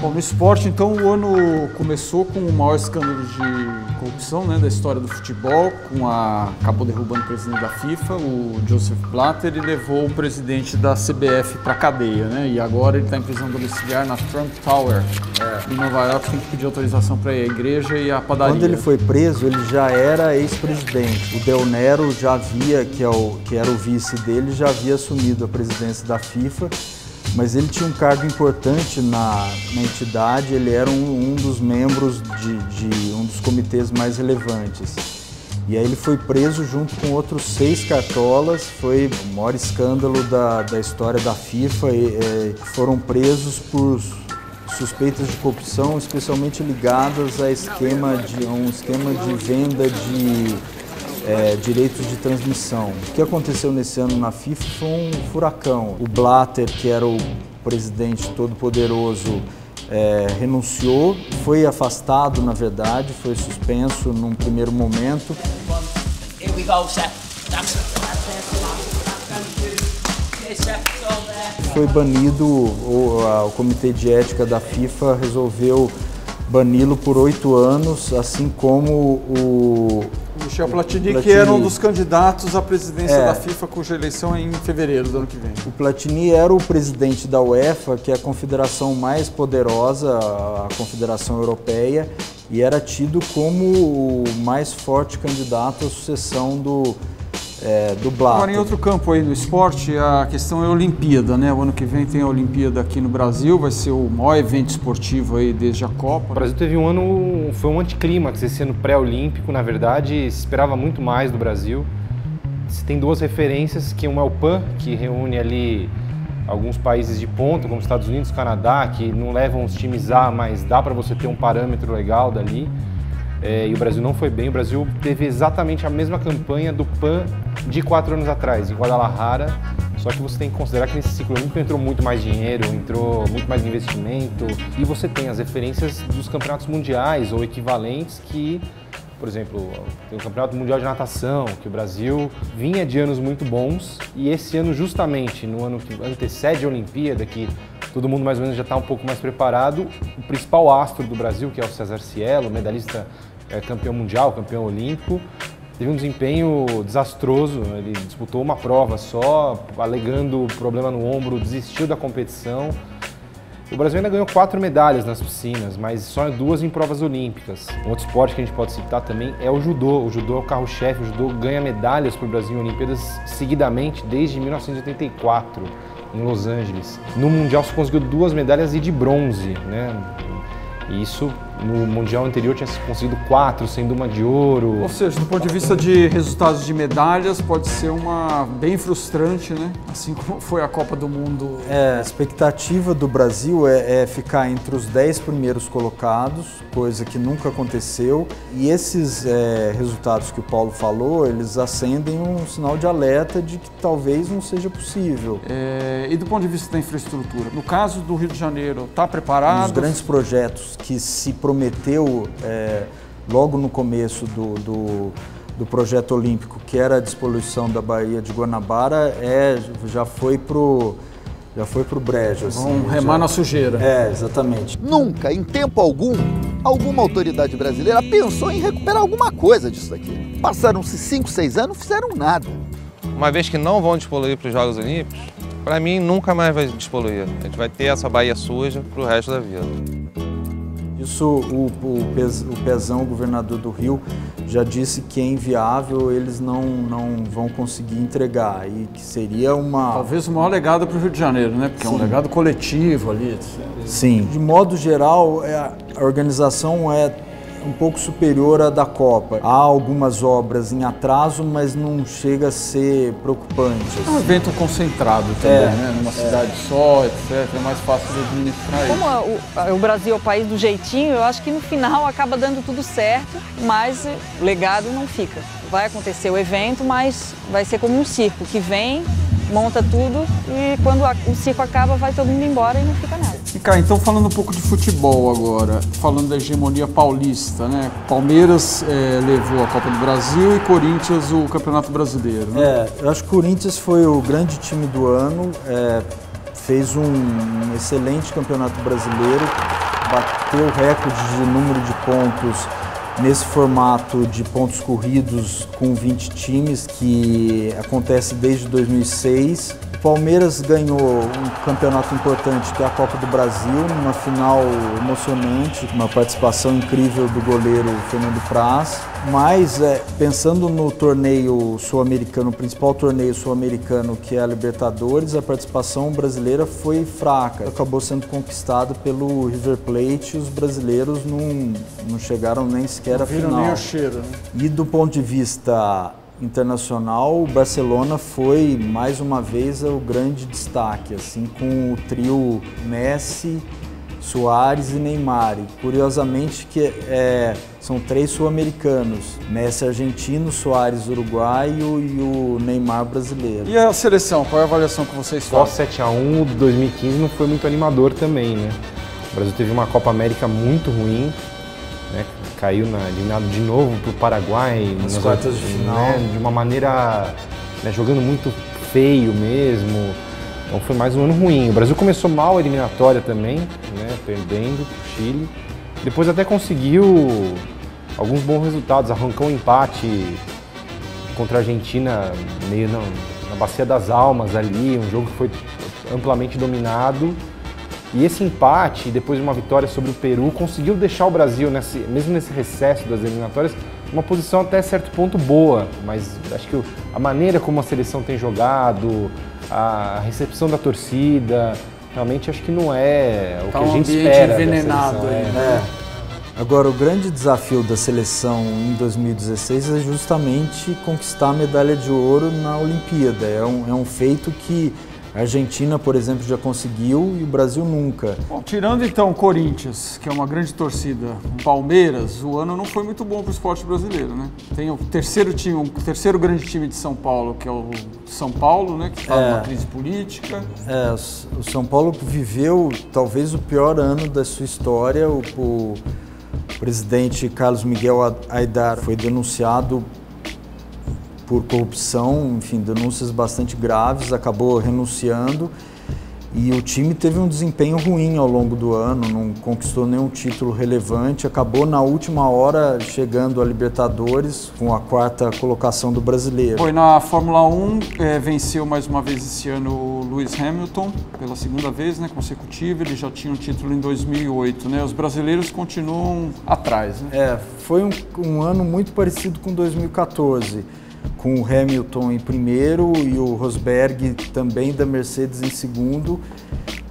Bom, no esporte, então, o ano começou com o maior escândalo de corrupção, né, da história do futebol, acabou derrubando o presidente da FIFA, o Joseph Blatter, e levou o presidente da CBF para a cadeia, né, e agora ele está em prisão domiciliar na Trump Tower, em Nova York. Tem que pedir autorização para ir à igreja e à padaria. Quando ele foi preso, ele já era ex-presidente. O Del Nero já havia, que era o vice dele, já havia assumido a presidência da FIFA. Mas ele tinha um cargo importante na entidade, ele era um dos membros de um dos comitês mais relevantes. E aí ele foi preso junto com outros 6 cartolas, foi o maior escândalo da história da FIFA, que foram presos por suspeitas de corrupção, especialmente ligadas a um esquema de venda de direitos de transmissão. O que aconteceu nesse ano na FIFA foi um furacão. O Blatter, que era o presidente todo-poderoso, renunciou, foi afastado, na verdade, foi suspenso num primeiro momento. Foi banido, o Comitê de Ética da FIFA resolveu bani-lo por 8 anos, assim como o Michel Platini, que era um dos candidatos à presidência da FIFA, cuja eleição é em fevereiro do ano que vem. O Platini era o presidente da UEFA, que é a confederação mais poderosa, a Confederação Europeia, e era tido como o mais forte candidato à sucessão do Blatter. Agora, em outro campo aí no esporte, a questão é a Olimpíada, né? O ano que vem tem a Olimpíada aqui no Brasil, vai ser o maior evento esportivo aí desde a Copa. O Brasil teve foi um anticlímax esse ano pré-olímpico, na verdade, se esperava muito mais do Brasil. Se tem 2 referências, que uma é o PAN, que reúne ali alguns países de ponta, como Estados Unidos, Canadá, que não levam os times A, mas dá para você ter um parâmetro legal dali. E o Brasil não foi bem. O Brasil teve exatamente a mesma campanha do PAN de 4 anos atrás, em Guadalajara, só que você tem que considerar que nesse ciclo olímpico entrou muito mais dinheiro, entrou muito mais investimento, e você tem as referências dos campeonatos mundiais ou equivalentes que, por exemplo, tem o Campeonato Mundial de Natação, que o Brasil vinha de anos muito bons, e esse ano, justamente no ano que antecede a Olimpíada, que todo mundo mais ou menos já está um pouco mais preparado, o principal astro do Brasil, que é o César Cielo, medalhista campeão mundial, campeão olímpico, teve um desempenho desastroso. Ele disputou uma prova só, alegando problema no ombro, desistiu da competição. O Brasil ainda ganhou 4 medalhas nas piscinas, mas só 2 em provas olímpicas. Um outro esporte que a gente pode citar também é o judô. O judô é o carro-chefe, o judô ganha medalhas para o Brasil em Olimpíadas seguidamente desde 1984, em Los Angeles. No Mundial se conseguiu 2 medalhas e de bronze, né? E isso, no Mundial anterior, tinha conseguido 4, sendo uma de ouro. Ou seja, do ponto de vista de resultados de medalhas, pode ser bem frustrante, né? Assim como foi a Copa do Mundo. A expectativa do Brasil é ficar entre os 10 primeiros colocados, coisa que nunca aconteceu. E esses resultados que o Paulo falou, eles acendem um sinal de alerta de que talvez não seja possível. E do ponto de vista da infraestrutura? No caso do Rio de Janeiro, está preparado? Um dos grandes projetos que se prometeu logo no começo do projeto olímpico, que era a despoluição da Baía de Guanabara, já foi pro brejo. Vão remar na sujeira. Exatamente. Nunca, em tempo algum, alguma autoridade brasileira pensou em recuperar alguma coisa disso daqui. Passaram-se 5, 6 anos, não fizeram nada. Uma vez que não vão despoluir para os Jogos Olímpicos, para mim nunca mais vai despoluir. A gente vai ter essa baía suja para o resto da vida. Isso, o Pezão, o governador do Rio, já disse que é inviável, eles não vão conseguir entregar, e que seria talvez o maior legado para o Rio de Janeiro, né? Porque é um legado coletivo ali. Sim. De modo geral, a organização é um pouco superior à da Copa. Há algumas obras em atraso, mas não chega a ser preocupante. É um evento concentrado também, né? Numa cidade só, etc. É mais fácil de administrar isso. Como o Brasil é o país do jeitinho, eu acho que no final acaba dando tudo certo, mas o legado não fica. Vai acontecer o evento, mas vai ser como um circo, que vem, monta tudo e quando o circo acaba vai todo mundo embora e não fica nada. E cá, então falando um pouco de futebol agora, falando da hegemonia paulista, né? Palmeiras levou a Copa do Brasil e Corinthians o Campeonato Brasileiro, né? Eu acho que o Corinthians foi o grande time do ano, fez um excelente Campeonato Brasileiro. bateu o recorde de número de pontos nesse formato de pontos corridos com 20 times, que acontece desde 2006. O Palmeiras ganhou um campeonato importante, que é a Copa do Brasil, numa final emocionante, uma participação incrível do goleiro Fernando Praz. Mas, pensando no torneio sul-americano, o principal torneio sul-americano, que é a Libertadores, a participação brasileira foi fraca. Acabou sendo conquistado pelo River Plate e os brasileiros não chegaram nem sequer à final. Não viram nem o cheiro, né? E do ponto de vista internacional, o Barcelona foi, mais uma vez, o grande destaque, assim, com o trio Messi, Suárez e Neymar. E, curiosamente, são 3 sul-americanos, Messi argentino, Suárez uruguaio e o Neymar brasileiro. E a seleção, qual é a avaliação que vocês fazem? Só 7-1 de 2015 não foi muito animador também, né? O Brasil teve uma Copa América muito ruim, né? Caiu eliminado de novo para o Paraguai nas quartas de final, né? De uma maneira, né? Jogando muito feio mesmo. Então foi mais um ano ruim. O Brasil começou mal a eliminatória também, né? Perdendo para o Chile. Depois até conseguiu alguns bons resultados, arrancou um empate contra a Argentina meio na Bacia das Almas ali, um jogo que foi amplamente dominado. E esse empate, depois de uma vitória sobre o Peru, conseguiu deixar o Brasil, mesmo nesse recesso das eliminatórias, uma posição até certo ponto boa. Mas acho que a maneira como a seleção tem jogado, a recepção da torcida, realmente acho que não é o que a gente espera. Envenenado, Agora, o grande desafio da seleção em 2016 é justamente conquistar a medalha de ouro na Olimpíada. É um feito que a Argentina, por exemplo, já conseguiu e o Brasil nunca. Bom, tirando então o Corinthians, que é uma grande torcida, o Palmeiras, o ano não foi muito bom para o esporte brasileiro, né? Tem o terceiro grande time de São Paulo, que é o São Paulo, né? Que está numa crise política. O São Paulo viveu talvez o pior ano da sua história. O presidente Carlos Miguel Aydar foi denunciado por corrupção, enfim, denúncias bastante graves, acabou renunciando e o time teve um desempenho ruim ao longo do ano, não conquistou nenhum título relevante, acabou na última hora chegando à Libertadores com a 4ª colocação do brasileiro. Foi na Fórmula 1, venceu mais uma vez esse ano o Lewis Hamilton, pela segunda vez, né, consecutiva, ele já tinha um título em 2008, né, os brasileiros continuam atrás, né? Foi um ano muito parecido com 2014. Com o Hamilton em primeiro e o Rosberg também da Mercedes em segundo.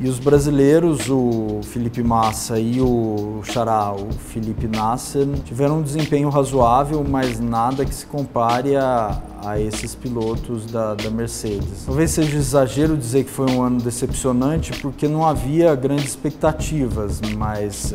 E os brasileiros, o Felipe Massa e o xará, o Felipe Nasser, tiveram um desempenho razoável, mas nada que se compare a esses pilotos da Mercedes. Talvez seja exagero dizer que foi um ano decepcionante, porque não havia grandes expectativas, mas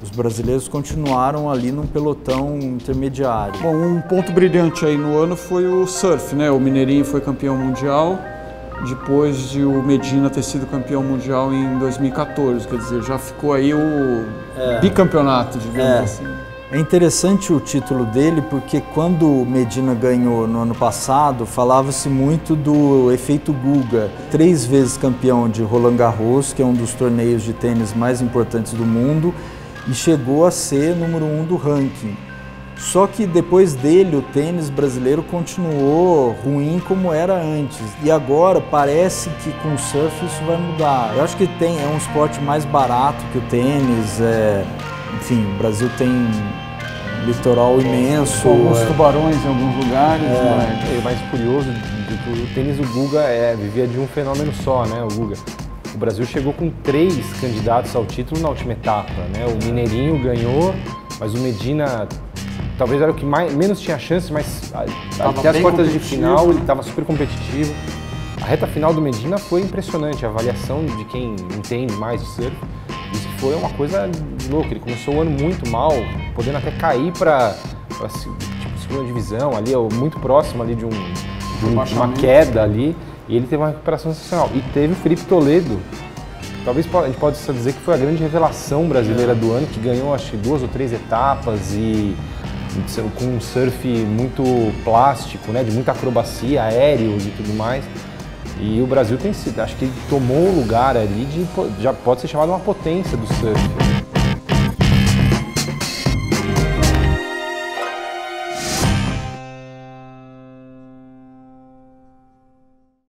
os brasileiros continuaram ali num pelotão intermediário. Bom, um ponto brilhante aí no ano foi o surf, né? O Mineirinho foi campeão mundial, depois de o Medina ter sido campeão mundial em 2014, quer dizer, já ficou aí o bicampeonato, digamos assim. É interessante o título dele porque quando o Medina ganhou no ano passado, falava-se muito do efeito Guga. 3 vezes campeão de Roland Garros, que é um dos torneios de tênis mais importantes do mundo, e chegou a ser número 1 do ranking. Só que depois dele o tênis brasileiro continuou ruim como era antes. E agora parece que com o surf isso vai mudar. Eu acho que é um esporte mais barato que o tênis. Enfim, o Brasil tem um litoral imenso. Com alguns tubarões em alguns lugares. O mais curioso do tênis, o Guga vivia de um fenômeno só, né? O Guga. O Brasil chegou com 3 candidatos ao título na última etapa, né? O Mineirinho ganhou, mas o Medina talvez era o que menos tinha chance, mas até as quartas de final ele estava super competitivo. A reta final do Medina foi impressionante, a avaliação de quem entende mais de surf, isso foi uma coisa louca. Ele começou o ano muito mal, podendo até cair para segunda divisão, ali, muito próximo ali de uma queda ali. E ele teve uma recuperação sensacional. E teve o Felipe Toledo, talvez a gente possa dizer que foi a grande revelação brasileira do ano, que ganhou acho que 2 ou 3 etapas e com um surf muito plástico, né, de muita acrobacia, aéreos e tudo mais. E o Brasil tem sido, acho que ele tomou o lugar ali já pode ser chamado uma potência do surf.